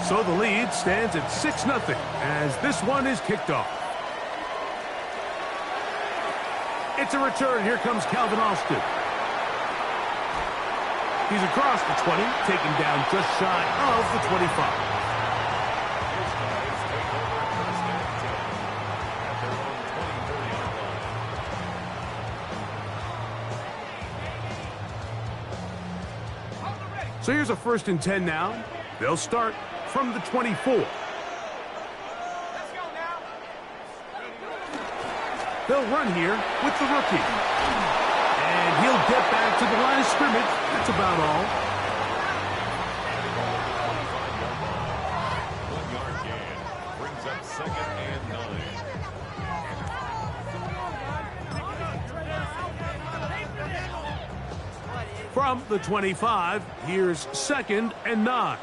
So the lead stands at 6-0 as this one is kicked off. It's a return. Here comes Calvin Austin. He's across the 20, taken down just shy of the 25. So here's a 1st and 10 now. They'll start from the 24. They'll run here with the rookie. And he'll get back to the line of scrimmage. That's about all. 1-yard gain. Brings up 2nd and 9. From the 25, here's 2nd and 9.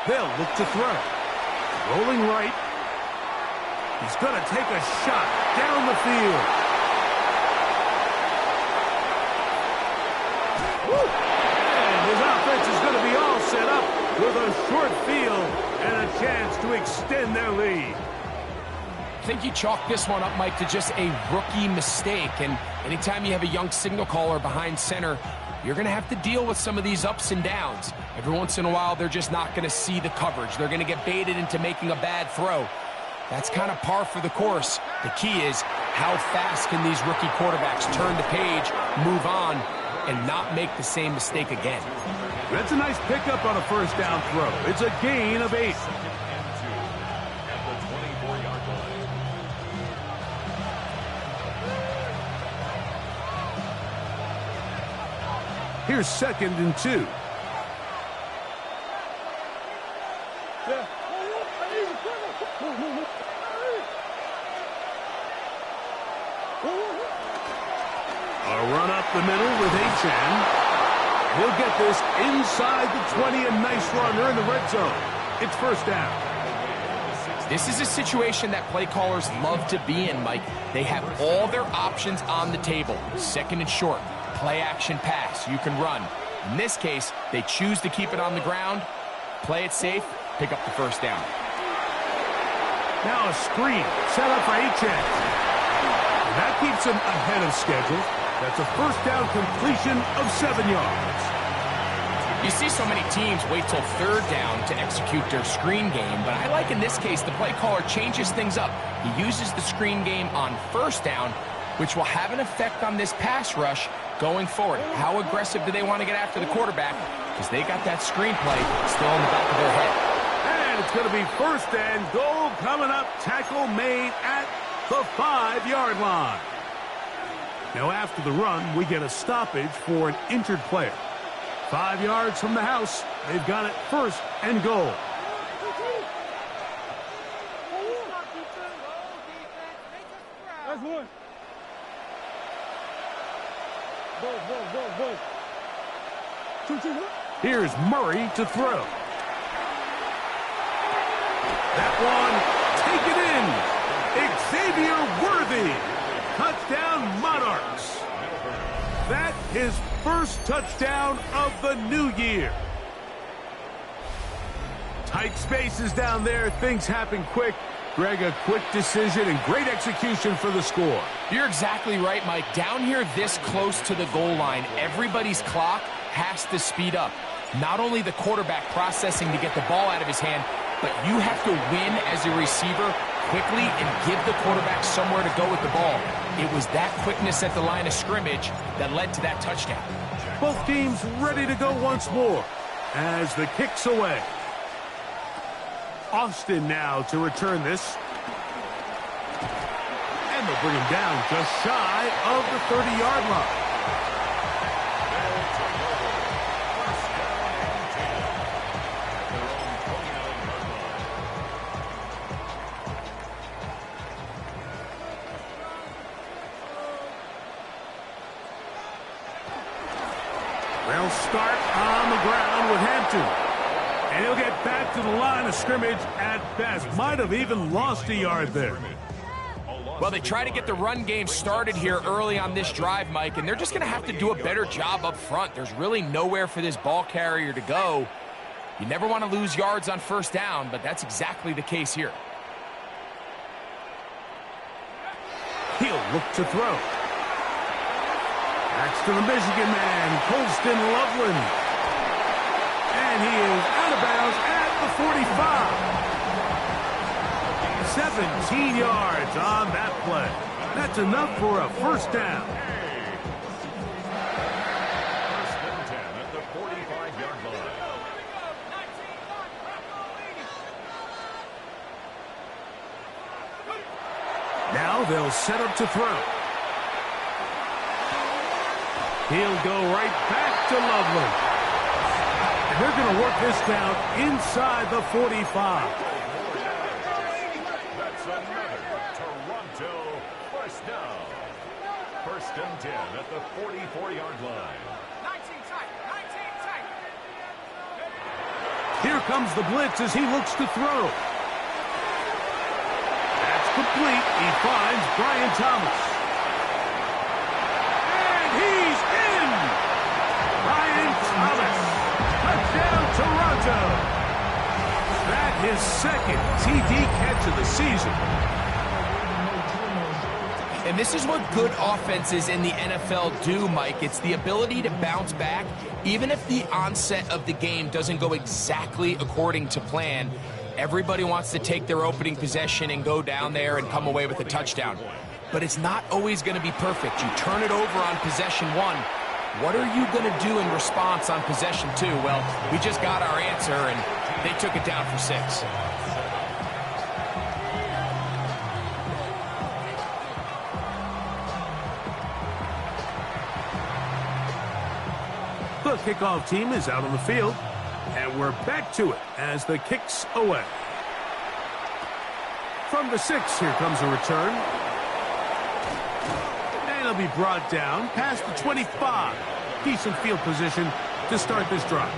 They'll look to throw. Rolling right. He's going to take a shot down the field. Woo! And his offense is going to be all set up with a short field and a chance to extend their lead. I think you chalk this one up, Mike, to just a rookie mistake. And anytime you have a young signal caller behind center, you're going to have to deal with some of these ups and downs. Every once in a while, they're just not going to see the coverage. They're going to get baited into making a bad throw. That's kind of par for the course. The key is how fast can these rookie quarterbacks turn the page, move on, and not make the same mistake again. That's a nice pickup on a 1st down throw. It's a gain of 8. 2nd and 2 at the 24-yard line. Here's 2nd and 2. A run up the middle with H.N. He'll get this inside the 20, a nice run. They're in the red zone. It's 1st down. This is a situation that play callers love to be in, Mike. They have all their options on the table. 2nd and short, play action pass, you can run. In this case, they choose to keep it on the ground, play it safe, pick up the 1st down. Now a screen set up for H.N. That keeps him ahead of schedule. That's a 1st down completion of 7 yards. You see so many teams wait till 3rd down to execute their screen game, but I like in this case the play caller changes things up. He uses the screen game on 1st down, which will have an effect on this pass rush going forward. How aggressive do they want to get after the quarterback? Because they got that screen play still in the back of their head. And it's going to be 1st and goal coming up. Tackle made at the 5-yard line. Now after the run, we get a stoppage for an injured player. 5 yards from the house. They've got it 1st and goal. That's one. Go. Here's Murray to throw. That one, take it in. Xavier Worthy. Touchdown, Monarchs. That his 1st touchdown of the new year. Tight spaces down there. Things happen quick. Greg, a quick decision and great execution for the score. You're exactly right, Mike. Down here this close to the goal line, everybody's clock has to speed up. Not only the quarterback processing to get the ball out of his hand, but you have to win as a receiver quickly and give the quarterback somewhere to go with the ball. It was that quickness at the line of scrimmage that led to that touchdown. Both teams ready to go once more as the kick's away. Austin now to return this. And they'll bring him down just shy of the 30-yard line. They'll start on the ground with Hampton. And he'll get back to the line of scrimmage at best. Might have even lost a yard there. Well, they try to get the run game started here early on this drive, Mike, and they're just going to have to do a better job up front. There's really nowhere for this ball carrier to go. You never want to lose yards on first down, but that's exactly the case here. He'll look to throw. That's to the Michigan man, Colston Loveland. And he is out of bounds at the 45. 17 yards on that play. That's enough for a first down. First and 10 at the 45-yard line. Now they'll set up to throw. He'll go right back to Loveland. And they're going to work this down inside the 45. That's another Toronto first down. First and 10 at the 44-yard line. 19 tight. Here comes the blitz as he looks to throw. That's complete. He finds Brian Thomas. And he's in! Brian Thomas. Touchdown, Toronto. That his second TD catch of the season. And this is what good offenses in the NFL do, Mike. It's the ability to bounce back, even if the onset of the game doesn't go exactly according to plan. Everybody wants to take their opening possession and go down there and come away with a touchdown. But it's not always going to be perfect. You turn it over on possession one. What are you going to do in response on possession two? Well, we just got our answer, and they took it down for 6. The kickoff team is out on the field, and we're back to it as the kick's away. From the 6, here comes a return. And it'll be brought down past the 25. Decent field position to start this drive.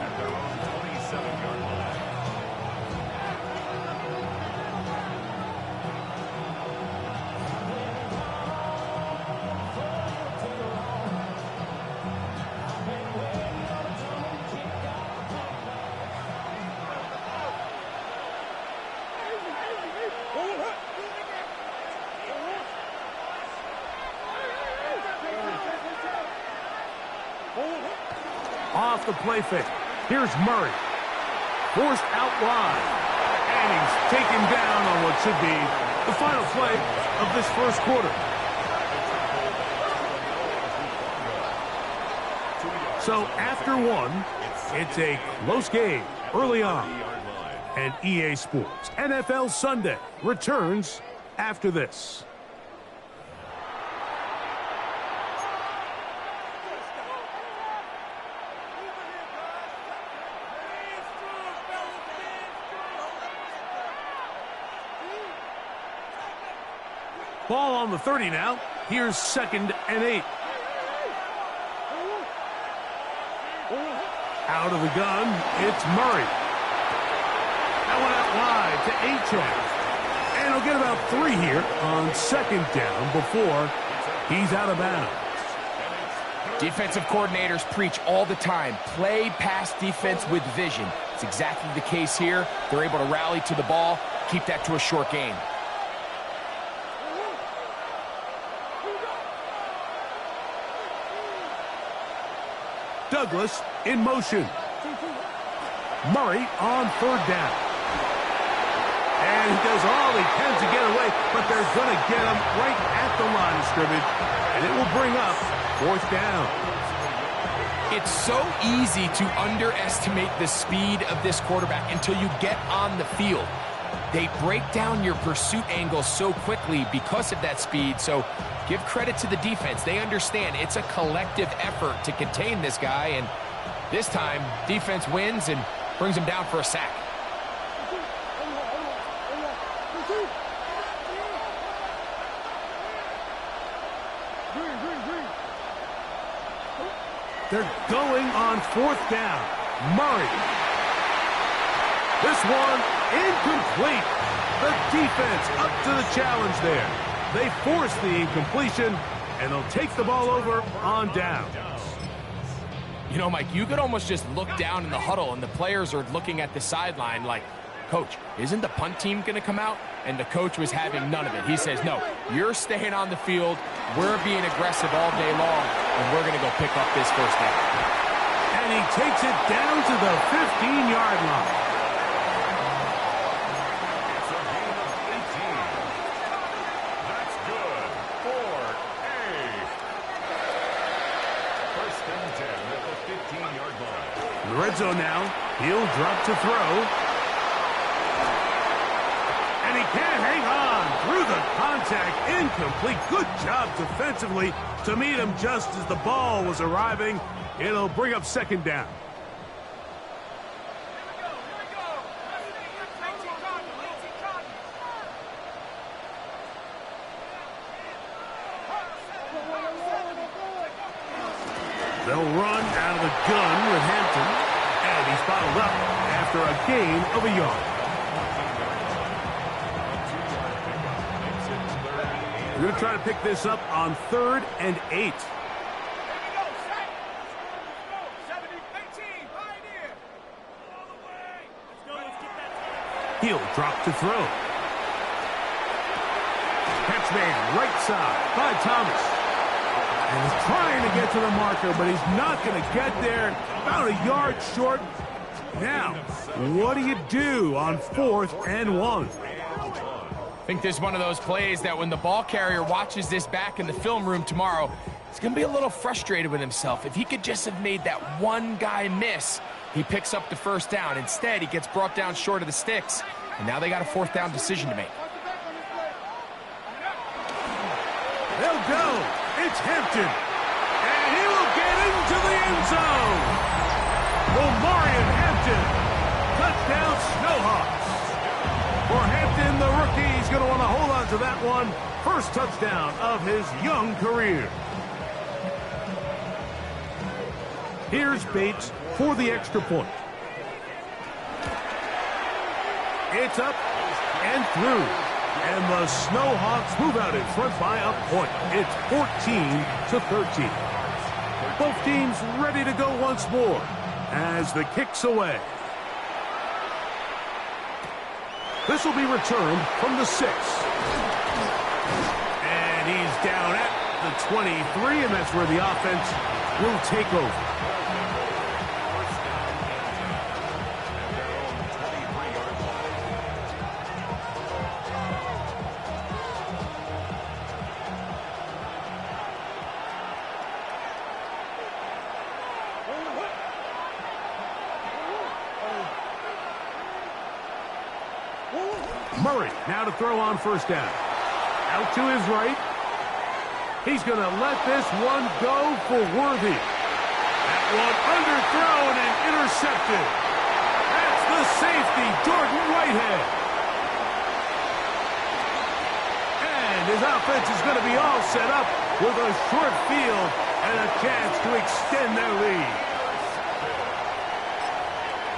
At their own 27-yard line. Off the play fake. Here's Murray. Forced out wide. And he's taken down on what should be the final play of this first quarter. So after one, it's a close game early on. And EA Sports NFL Sunday returns after this. Ball on the 30 now. Here's 2nd and 8. Out of the gun, it's Murray. That one out wide to Achane. And he'll get about 3 here on 2nd down before he's out of bounds. Defensive coordinators preach all the time, play pass defense with vision. It's exactly the case here. They're able to rally to the ball, keep that to a short gain. Douglas in motion. Murray on 3rd down. And he does all he can to get away, but they're going to get him right at the line of scrimmage, and it will bring up 4th down. It's so easy to underestimate the speed of this quarterback until you get on the field. They break down your pursuit angle so quickly because of that speed, so give credit to the defense. They understand it's a collective effort to contain this guy, and this time, defense wins and brings him down for a sack. They're going on 4th down. Murray. This one incomplete. The defense up to the challenge there. They force the incompletion, and they'll take the ball over on down. You know, Mike, you could almost just look down in the huddle, and the players are looking at the sideline like, Coach, isn't the punt team going to come out? And the coach was having none of it. He says, no, you're staying on the field. We're being aggressive all day long, and we're going to go pick up this first down. And he takes it down to the 15-yard line. It's a gain of 18. That's good for a first and 10 at the 15-yard line. In the red zone now, he'll drop to throw. And he can't hang on through the contact. Incomplete. Good job defensively to meet him just as the ball was arriving. It'll bring up second down. They'll run out of the gun with Hampton. And he's bottled up after a gain of a yard. We're going to try to pick this up on 3rd and 8. He'll drop to throw. Catch made right side by Thomas. And he's trying to get to the marker, but he's not going to get there. About a yard short. Now, what do you do on 4th and 1? I think this is one of those plays that when the ball carrier watches this back in the film room tomorrow, he's going to be a little frustrated with himself. If he could just have made that one guy miss, he picks up the first down. Instead, he gets brought down short of the sticks, and now they got a 4th down decision to make. They'll go. It's Hampton. And he will get into the end zone. Omarion Hampton. Touchdown, Snowhawks. For Hampton, the rookie, he's going to want to hold on to that one. First touchdown of his young career. Here's Bates for the extra point. It's up and through. And the Snowhawks move out in front by a point. It's 14-13. Both teams ready to go once more as the kick's away. This will be returned from the 6. And he's down at the 23, and that's where the offense will take over. Murray now to throw on first down. Out to his right. He's going to let this one go for Worthy. That one underthrown and intercepted. That's the safety, Jordan Whitehead. And his offense is going to be all set up with a short field and a chance to extend their lead.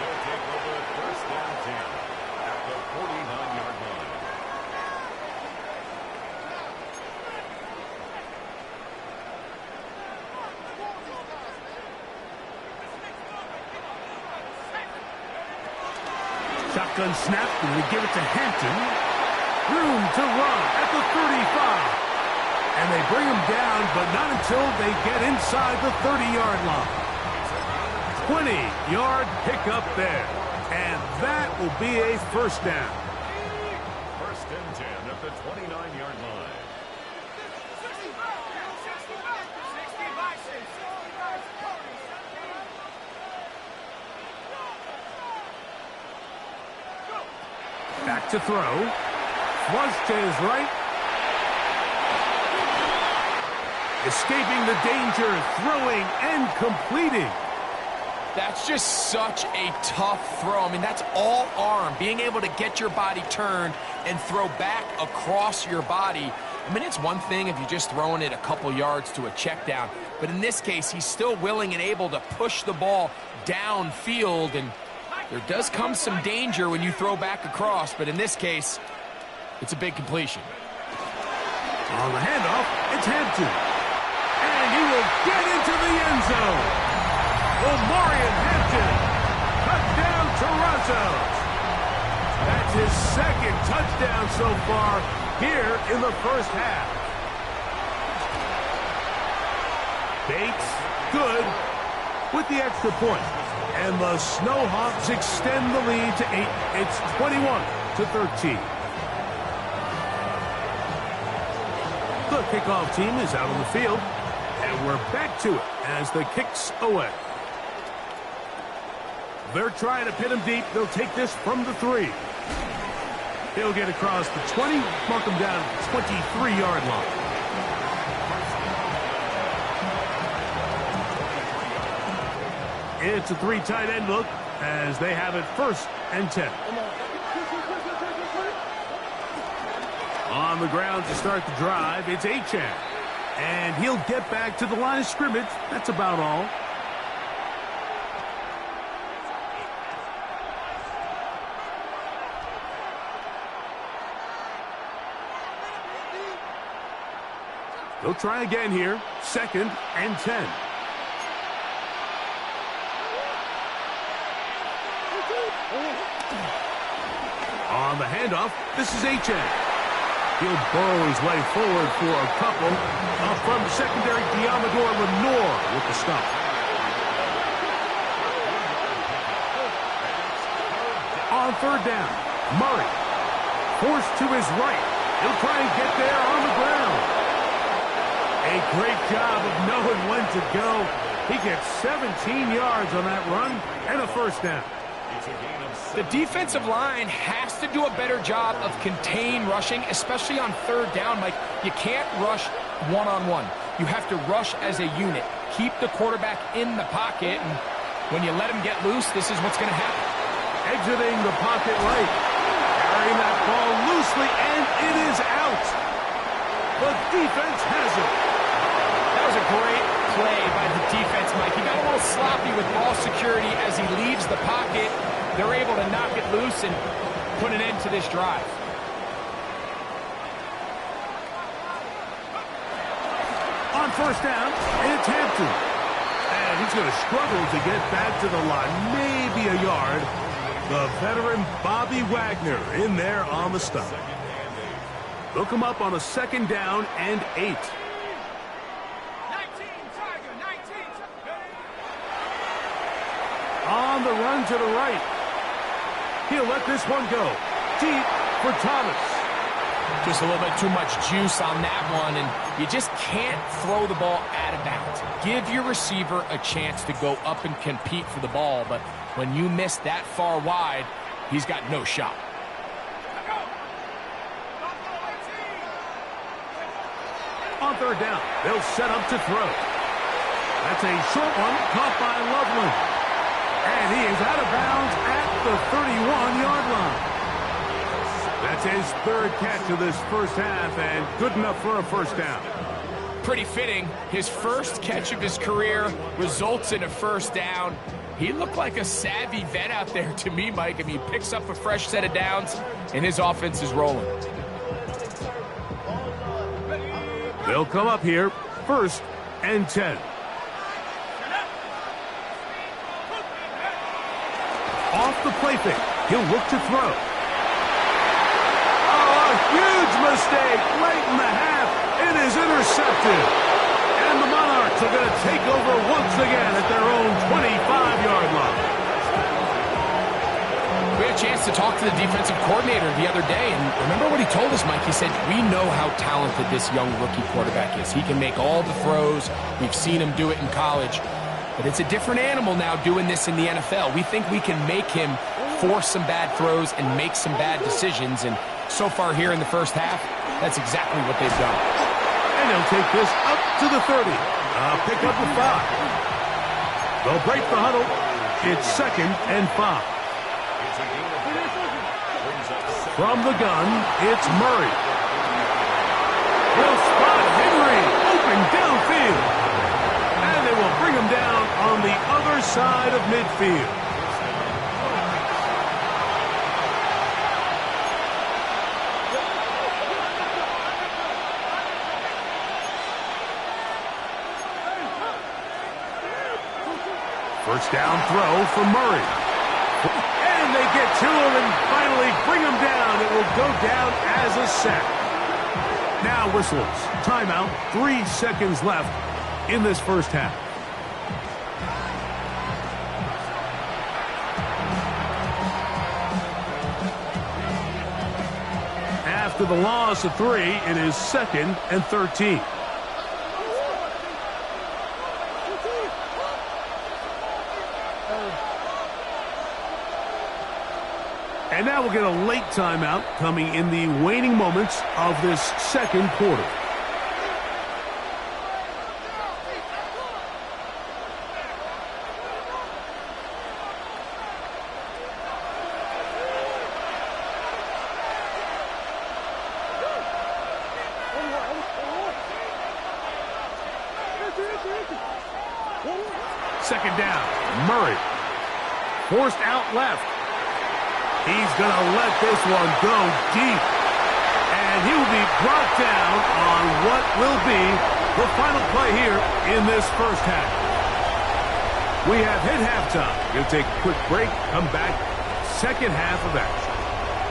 They'll take over first down 10 at the 49-yard line. Shotgun snap, and we give it to Hampton. Room to run at the 35. And they bring him down, but not until they get inside the 30-yard line. 20-yard pickup there. And that will be a first down. First and 10 at the 29-yard line. Back to throw. Flush to his right. Escaping the danger, throwing and completing. That's just such a tough throw. I mean, that's all arm. Being able to get your body turned and throw back across your body. I mean, it's one thing if you're just throwing it a couple yards to a check down. But in this case, he's still willing and able to push the ball downfield. And there does come some danger when you throw back across. But in this case, It's a big completion. On the handoff, it's Hampton. And he will get into the end zone. Omarion Hampton, touchdown Toronto. That's his second touchdown so far here in the first half. Bates, good, with the extra point. And the Snowhawks extend the lead to 8. It's 21-13. The kickoff team is out on the field, and we're back to it as the kick's away. They're trying to pin him deep. They'll take this from the 3. He'll get across the 20, mark him down at the 23-yard line. It's a 3 tight end look as they have it 1st and 10. On the ground to start the drive, it's Achane. And he'll get back to the line of scrimmage. That's about all. They'll try again here. 2nd and 10. On the handoff, this is Achane. He'll burrow his way forward for a couple. Up from the secondary, Diamador Lenore with the stop. On 3rd down, Murray. Forced to his right. He'll try and get there on the ground. A great job of knowing when to go. He gets 17 yards on that run and a 1st down. The defensive line has to do a better job of contain rushing, especially on 3rd down. Mike, you can't rush one-on-one. You have to rush as a unit. Keep the quarterback in the pocket, and when you let him get loose, this is what's going to happen. Exiting the pocket right. Carrying that ball loosely, and it is out. The defense has it. That was a great play by the defense, Mike. He got a little sloppy with ball security as he leaves the pocket. They're able to knock it loose and put an end to this drive. On 1st down, it's Hampton. And he's going to struggle to get back to the line. Maybe a yard. The veteran Bobby Wagner in there on the stop. They'll come up on a 2nd down and 8. On the run to the right. He'll let this one go. Deep for Thomas. Just a little bit too much juice on that one, and you just can't throw the ball out of bounds. Give your receiver a chance to go up and compete for the ball, but when you miss that far wide, he's got no shot. On 3rd down, they'll set up to throw. That's a short one caught by Loveland. And he is out of bounds at the 31-yard line. That's his 3rd catch of this first half, and good enough for a 1st down. Pretty fitting. His first catch of his career results in a 1st down. He looked like a savvy vet out there to me, Mike. I mean, he picks up a fresh set of downs, and his offense is rolling. They'll come up here, 1st and 10. Off the play fake. He'll look to throw. Oh, a huge mistake late in the half. It is intercepted. And the Monarchs are going to take over once again at their own 25-yard line. We had a chance to talk to the defensive coordinator the other day, and remember what he told us, Mike? He said, we know how talented this young rookie quarterback is. He can make all the throws. We've seen him do it in college. But it's a different animal now doing this in the NFL. We think we can make him force some bad throws and make some bad decisions. And so far here in the first half, that's exactly what they've done. And they'll take this up to the 30. Pick up the 5. They'll break the huddle. It's 2nd and 5. From the gun, it's Murray. He'll spot Henry open downfield. And they will bring him down on the other side of midfield. First down throw for Murray. And they get to him and finally bring him down. It will go down as a sack. Now whistles. Timeout. 3 seconds left in this first half. After the loss of 3, it is 2nd and 13. And now we'll get a late timeout coming in the waning moments of this second quarter. Second down, Murray. Forced out left. He's going to let this one go deep. And he will be brought down on what will be the final play here in this first half. We have hit halftime. We'll take a quick break, come back, second half of action.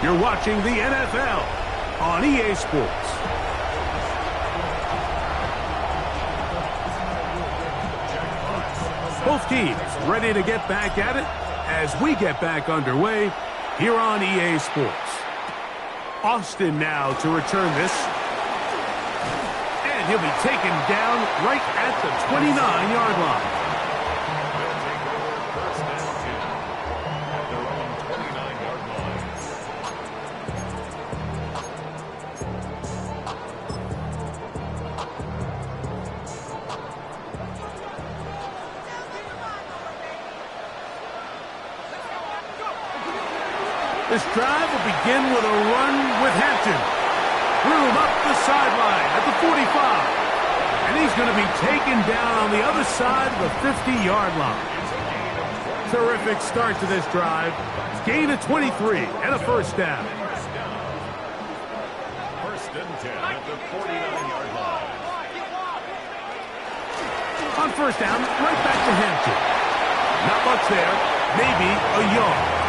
You're watching the NFL on EA Sports. Both teams ready to get back at it as we get back underway here on EA Sports. Austin now to return this. And he'll be taken down right at the 29-yard line. They'll take over first and 10 at their own 29-yard line. This drive will begin with a run with Hampton. Room up the sideline at the 45. And he's going to be taken down on the other side of the 50-yard line. Terrific start to this drive. Gain of 23 and a first down. First and 10 at the 49-yard line. On first down, right back to Hampton. Not much there. Maybe a yard.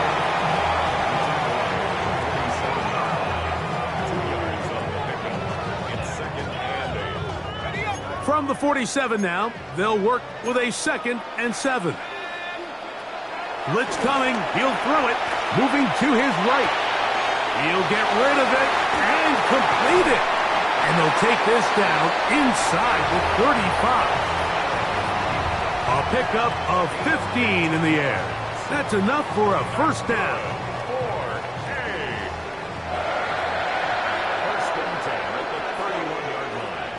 From the 47 now, they'll work with a 2nd and 7. Blitz coming. He'll throw it. Moving to his right. He'll get rid of it and complete it. And they'll take this down inside the 35. A pickup of 15 in the air. That's enough for a first down. First and 10 at the 31-yard line.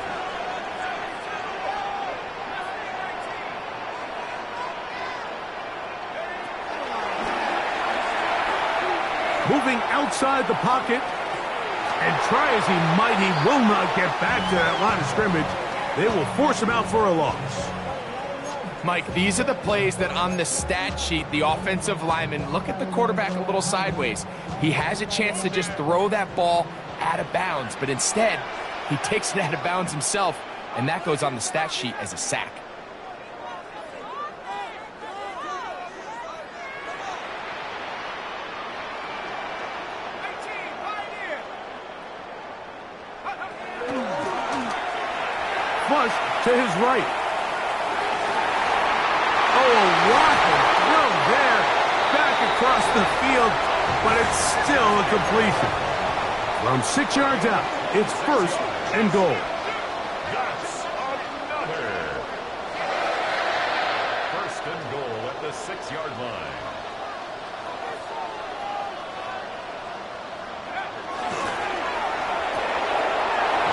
Moving outside the pocket. And try as he might, he will not get back to that line of scrimmage. They will force him out for a loss. Mike, these are the plays that on the stat sheet, the offensive lineman, look at the quarterback a little sideways. He has a chance to just throw that ball out of bounds, but instead, he takes it out of bounds himself, and that goes on the stat sheet as a sack. Flush to his right. Oh, a rocket throw there. Back across the field, but it's still a completion. From 6 yards out, it's 1st and goal. That's another. First and goal at the 6-yard line.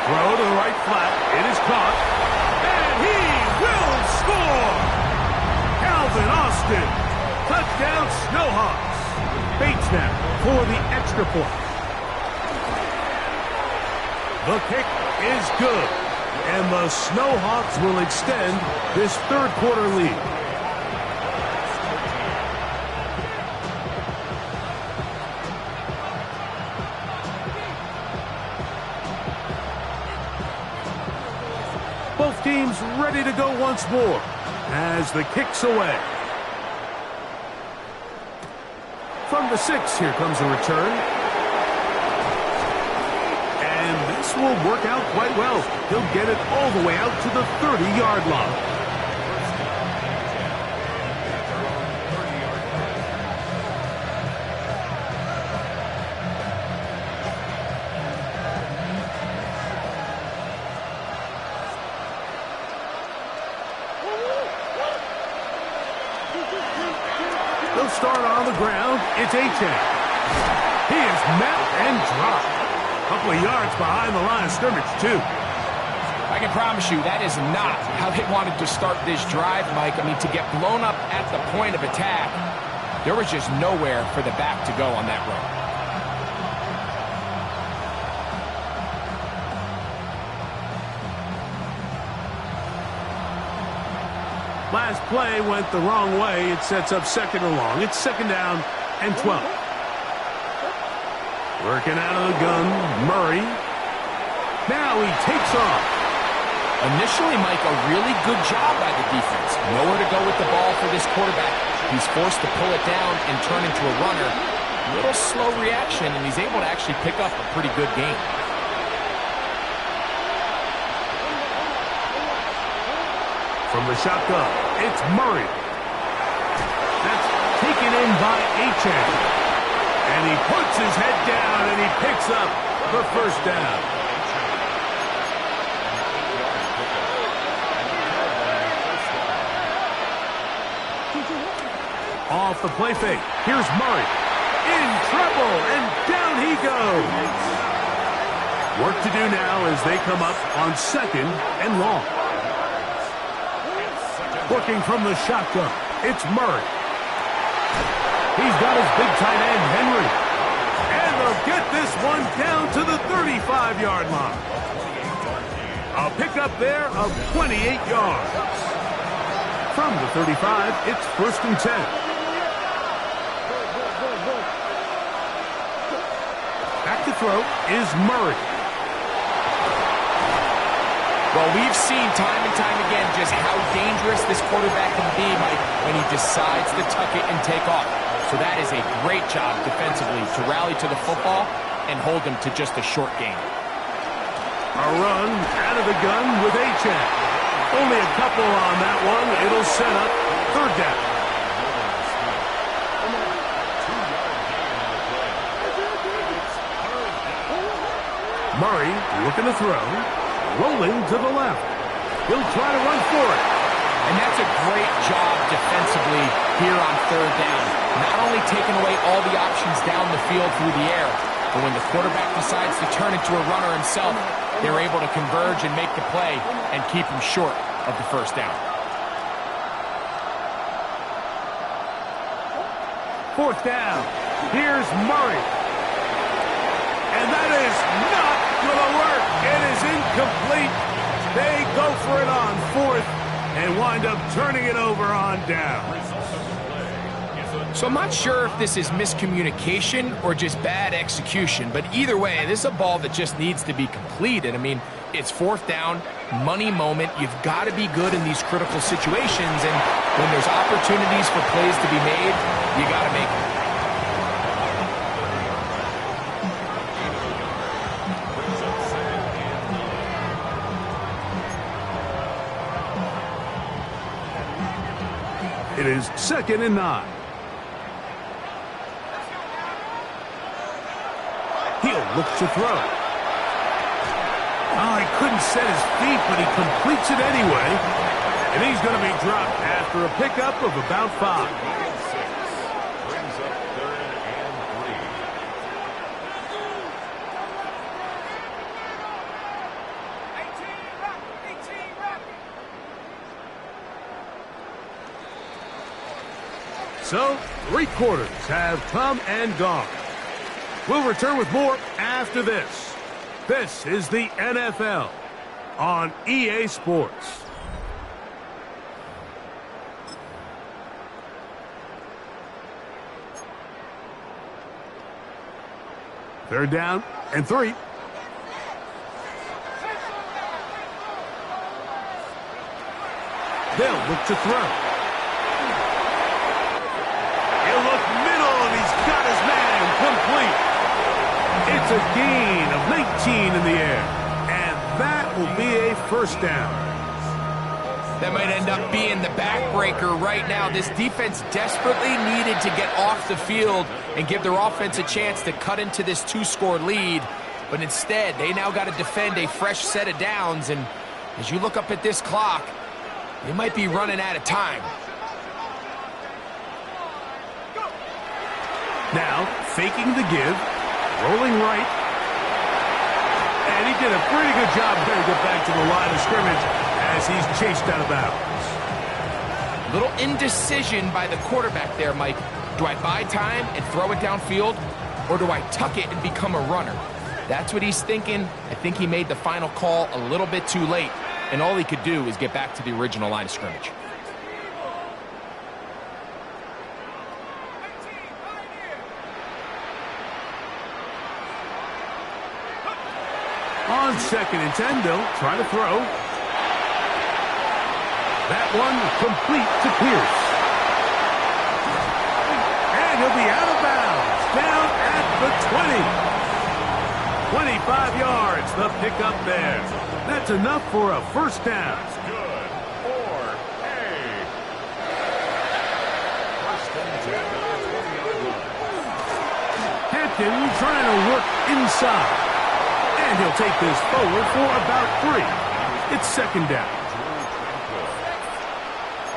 Throw to the right flat. It is caught. And he will score! Calvin Austin. Touchdown, Snowhawks. Bates now for the extra point. The kick is good. And the Snowhawks will extend this third quarter lead. Both teams ready to go once more as the kick's away. From the 6, here comes a return. And this will work out quite well. He'll get it all the way out to the 30-yard line. They'll start on the ground. It's Achan. He is met and dropped. A couple of yards behind the line of scrimmage, too. I can promise you that is not how they wanted to start this drive, Mike. I mean, to get blown up at the point of attack, there was just nowhere for the back to go on that run. Last play went the wrong way. It sets up 2nd and long. It's 2nd down and 12. Working out of the gun, Murray. Now he takes off. Initially, Mike, a really good job by the defense. Nowhere to go with the ball for this quarterback. He's forced to pull it down and turn into a runner. A little slow reaction, and he's able to actually pick up a pretty good game. From the shotgun, it's Murray. That's taken in by Achan. And he puts his head down and he picks up the 1st down. Off the play fake. Here's Murray. In trouble, and down he goes. Work to do now as they come up on 2nd and long. Working from the shotgun, it's Murray. He's got his big tight end, Henry. And they'll get this one down to the 35-yard line. A pickup there of 28 yards. From the 35, it's 1st and 10. Back to throw is Murray. Well, we've seen time and time again just how dangerous this quarterback can be, Mike, when he decides to tuck it and take off. So that is a great job defensively to rally to the football and hold him to just a short gain. A run out of the gun with Achan. Only a couple on that one. It'll set up 3rd down. Murray looking to throw. Rolling to the left. He'll try to run for it. And that's a great job defensively here on 3rd down. Not only taking away all the options down the field through the air, but when the quarterback decides to turn into a runner himself, they're able to converge and make the play and keep him short of the 1st down. 4th down. Here's Murray. And that is not going to work. It is incomplete. They go for it on 4th and wind up turning it over on down. So I'm not sure if this is miscommunication or just bad execution, but either way, this is a ball that just needs to be completed. I mean, it's 4th down, money moment. You've got to be good in these critical situations, and when there's opportunities for plays to be made, you got to make them. It is 2nd and 9. He'll look to throw. Oh, he couldn't set his feet, but he completes it anyway. And he's going to be dropped after a pickup of about 5. Brings up 3rd and 3. So, 3 quarters have come and gone. We'll return with more after this. This is the NFL on EA Sports. Third down and 3. They'll look to throw. He'll look middle, and he's got It's a gain of 19 in the air. And that will be a first down. That might end up being the backbreaker right now. This defense desperately needed to get off the field and give their offense a chance to cut into this 2-score lead. But instead, they now got to defend a fresh set of downs. And as you look up at this clock, they might be running out of time. Now, faking the give, rolling right. And he did a pretty good job there to get back to the line of scrimmage as he's chased out of bounds. Little indecision by the quarterback there, Mike. Do I buy time and throw it downfield, or do I tuck it and become a runner? That's what he's thinking. I think he made the final call a little bit too late, and all he could do is get back to the original line of scrimmage. On 2nd and 10, they'll try to throw. That one complete to Pierce. And he'll be out of bounds, down at the 20. 25 yards, the pickup there. That's enough for a first down. Good for a first and 10 at the 20-yard line. Hampton trying to work inside. And he'll take this forward for about 3. It's 2nd down.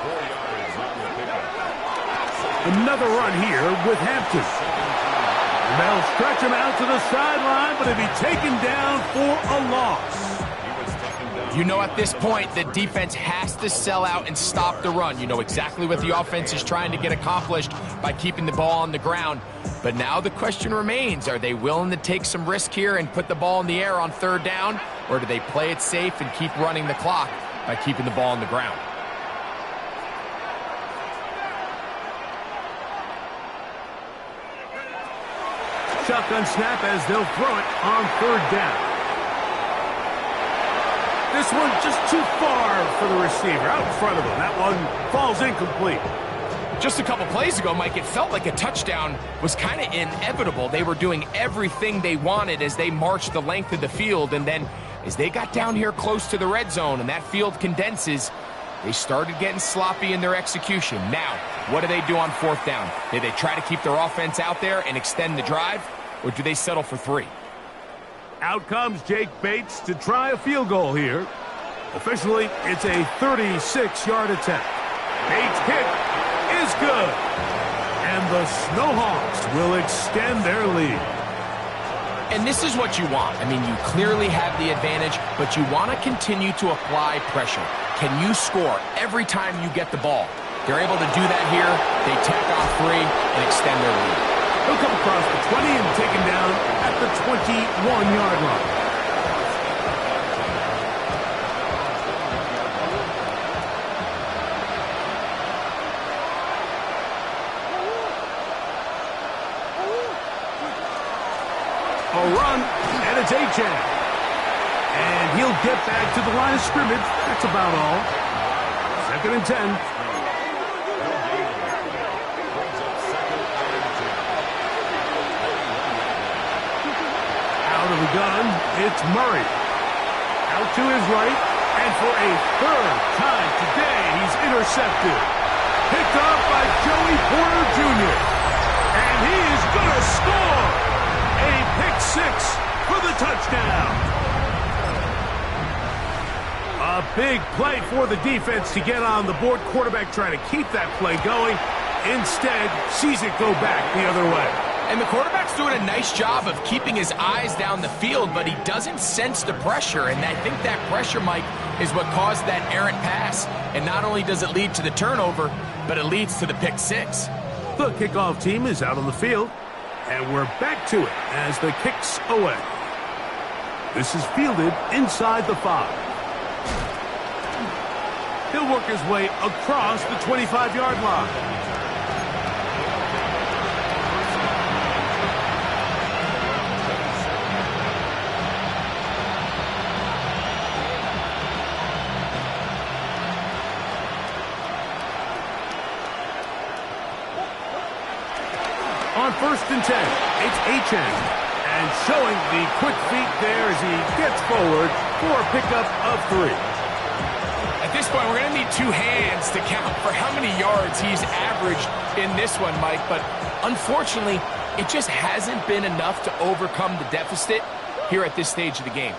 4 yards on the pickup. Another run here with Hampton. And they'll stretch him out to the sideline, but he'll be taken down for a loss. You know at this point the defense has to sell out and stop the run. You know exactly what the offense is trying to get accomplished by keeping the ball on the ground. But now the question remains, are they willing to take some risk here and put the ball in the air on 3rd down? Or do they play it safe and keep running the clock by keeping the ball on the ground? Shotgun snap as they'll throw it on 3rd down. This one just too far for the receiver, out in front of him. That one falls incomplete. Just a couple plays ago, Mike, it felt like a touchdown was kind of inevitable. They were doing everything they wanted as they marched the length of the field, and then as they got down here close to the red zone and that field condenses, they started getting sloppy in their execution. Now, what do they do on 4th down? Do they try to keep their offense out there and extend the drive, or do they settle for 3? Out comes Jake Bates to try a field goal here. Officially, it's a 36-yard attempt. Bates' kick is good. And the Snowhawks will extend their lead. And this is what you want. I mean, you clearly have the advantage, but you want to continue to apply pressure. Can you score every time you get the ball? They're able to do that here. They tack on 3 and extend their lead. He'll come across the 20 and taken down at the 21-yard line. A run, and it's Achan. And he'll get back to the line of scrimmage. That's about all. 2nd and 10. Out of the gun, it's Murray. Out to his right, and for a 3rd time today, he's intercepted. Picked up by Joey Porter Jr. And he is going to score! A pick 6 for the touchdown. A big play for the defense to get on the board. Quarterback trying to keep that play going. Instead, sees it go back the other way. And the quarterback's doing a nice job of keeping his eyes down the field, but he doesn't sense the pressure. And I think that pressure, Mike, is what caused that errant pass. And not only does it lead to the turnover, but it leads to the pick 6. The kickoff team is out on the field, and we're back to it as the kick's away. This is fielded inside the 5. He'll work his way across the 25-yard line. On 1st and 10, it's Achan And showing the quick feet there as he gets forward for a pickup of 3. At this point, we're going to need 2 hands to count for how many yards he's averaged in this one, Mike. But unfortunately, it just hasn't been enough to overcome the deficit here at this stage of the game.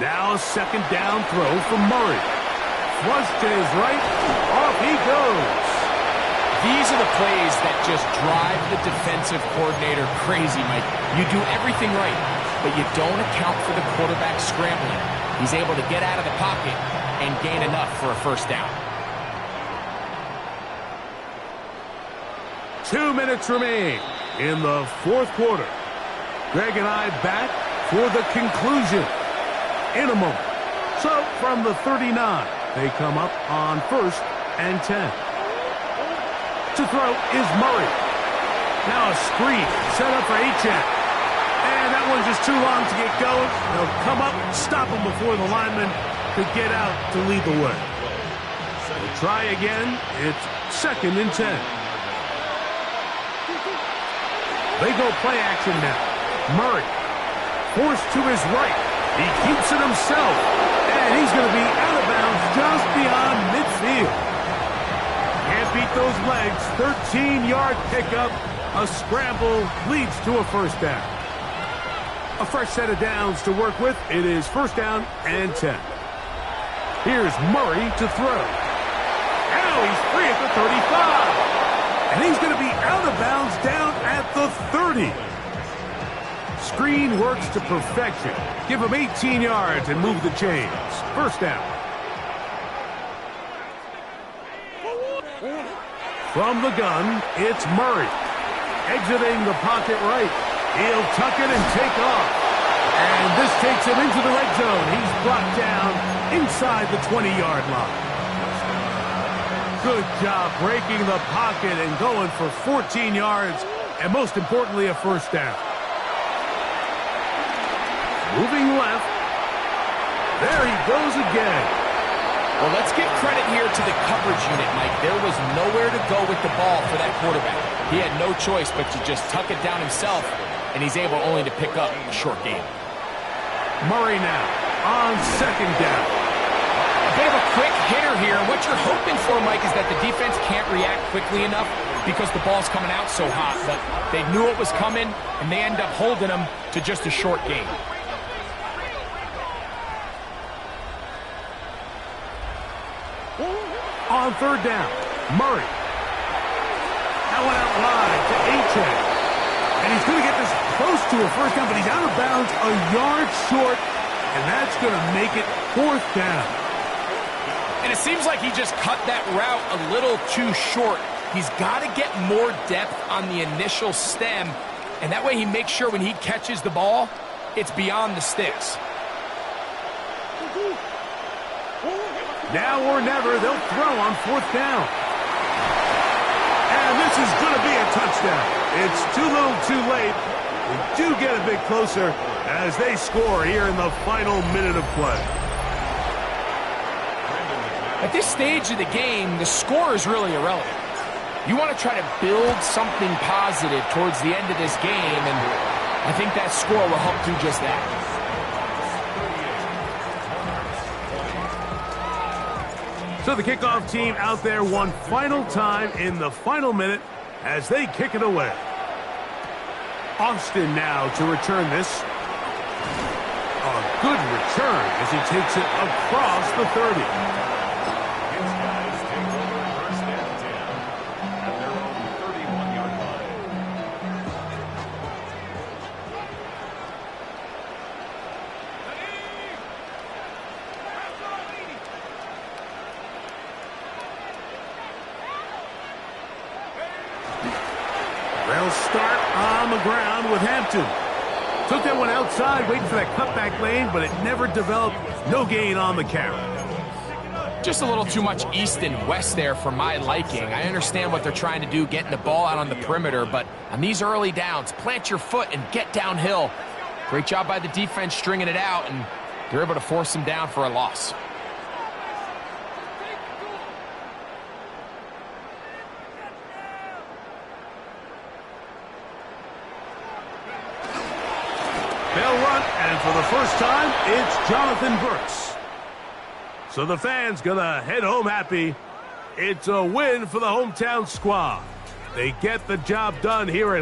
Now a second down throw from Murray. Flush to his right. Off he goes. These are the plays that just drive the defensive coordinator crazy, Mike. You do everything right, but you don't account for the quarterback scrambling. He's able to get out of the pocket and gain enough for a first down. 2 minutes remain in the fourth quarter. Greg and I back for the conclusion in a moment. So from the 39, they come up on 1st and 10. To throw is Murray. Now a screen set up for Achane. And that one's just too long to get going. They'll come up, stop him before the lineman could get out to lead the way. They'll try again. It's 2nd and 10. They go play action now. Murray forced to his right. He keeps it himself, and he's going to be out of bounds just beyond midfield. Can't beat those legs. 13-yard pickup. A scramble leads to a first down. A fresh set of downs to work with. It is 1st down and 10. Here's Murray to throw. Now he's free at the 35. And he's going to be out of bounds down at the 30. Screen works to perfection. Give him 18 yards and move the chains. First down. From the gun, it's Murray. Exiting the pocket right. He'll tuck it and take off. And this takes him into the red zone. He's brought down inside the 20-yard line. Good job breaking the pocket and going for 14 yards. And most importantly, a first down. Moving left. There he goes again. Well, let's give credit here to the coverage unit, Mike. There was nowhere to go with the ball for that quarterback. He had no choice but to just tuck it down himself, and he's able only to pick up a short gain. Murray now on 2nd down. A bit of a quick hitter here. What you're hoping for, Mike, is that the defense can't react quickly enough because the ball's coming out so hot. But they knew it was coming, and they end up holding him to just a short gain. On 3rd down, Murray. That one out wide to Achane. And he's going to get this close to a first down, but he's out of bounds a yard short, and that's going to make it 4th down. And it seems like he just cut that route a little too short. He's got to get more depth on the initial stem, and that way he makes sure when he catches the ball, it's beyond the sticks. Now or never, they'll throw on 4th down. And this is going to be a touchdown. It's too little too late. We do get a bit closer as they score here in the final minute of play. At this stage of the game, the score is really irrelevant. You want to try to build something positive towards the end of this game, and I think that score will help do just that. So the kickoff team out there one final time in the final minute as they kick it away. Austin now to return this. A good return as he takes it across the 30. His guys take over 1st and 10 at their own 31-yard line. They'll start on the ground with Hampton. Took that one outside, waiting for that cutback lane, but it never developed. No gain on the carry. Just a little too much east and west there for my liking. I understand what they're trying to do, getting the ball out on the perimeter, but on these early downs, plant your foot and get downhill. Great job by the defense stringing it out, and they're able to force them down for a loss. They'll run, and for the first time, it's Jonathan Burks. So the fans gonna head home happy. It's a win for the hometown squad. They get the job done here at home.